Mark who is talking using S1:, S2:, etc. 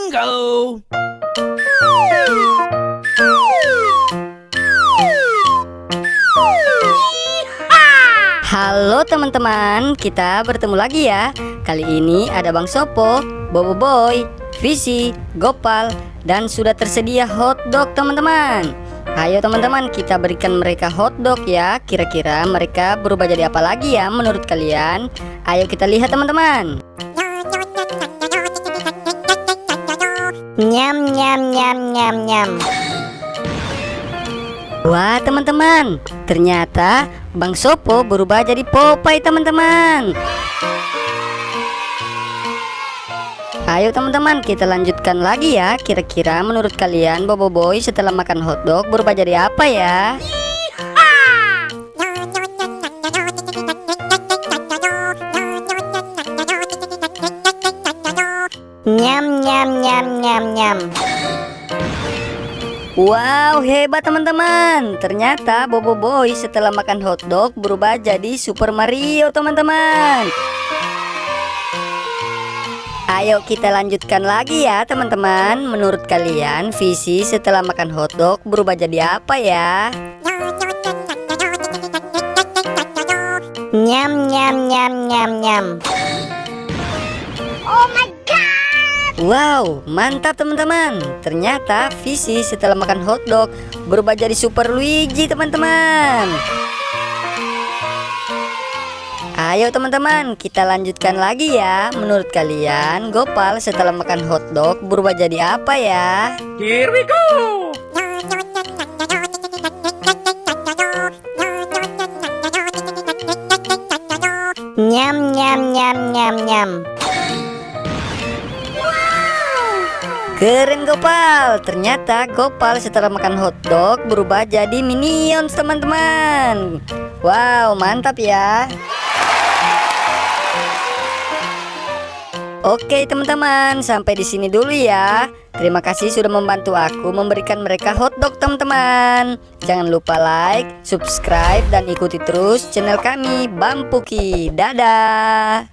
S1: Bingo!
S2: Halo teman-teman, kita bertemu lagi ya. Kali ini ada Bang Sopo, Bobo Boy, Visi, Gopal, dan sudah tersedia hotdog teman-teman. Ayo teman-teman, kita berikan mereka hotdog ya. Kira-kira mereka berubah jadi apa lagi ya menurut kalian? Ayo kita lihat teman-teman. Nyam nyam nyam nyam nyam. Wah teman-teman, ternyata Bang Sopo berubah jadi Popeye teman-teman. Ayo teman-teman, kita lanjutkan lagi ya. Kira-kira menurut kalian Bobo Boy setelah makan hotdog berubah jadi apa ya? Nyam nyam nyam nyam nyam. Wow, hebat teman-teman. Ternyata Bobo Boy setelah makan hotdog berubah jadi Super Mario teman-teman. Ayo kita lanjutkan lagi ya teman-teman. Menurut kalian Visi setelah makan hotdog berubah jadi apa ya? Nyam nyam nyam nyam nyam. Oh my god. Wow, mantap teman-teman. Ternyata Visi setelah makan hotdog berubah jadi Super Luigi teman-teman. Ayo teman-teman, kita lanjutkan lagi ya. Menurut kalian Gopal setelah makan hotdog berubah jadi apa ya?
S1: Here we go!
S2: Nyam nyam nyam nyam nyam. Keren Gopal. Ternyata Gopal setelah makan hotdog berubah jadi Minions teman-teman. Wow, mantap ya. Oke teman-teman, sampai di sini dulu ya. Terima kasih sudah membantu aku memberikan mereka hotdog teman-teman. Jangan lupa like, subscribe, dan ikuti terus channel kami Bang Puki. Dadah.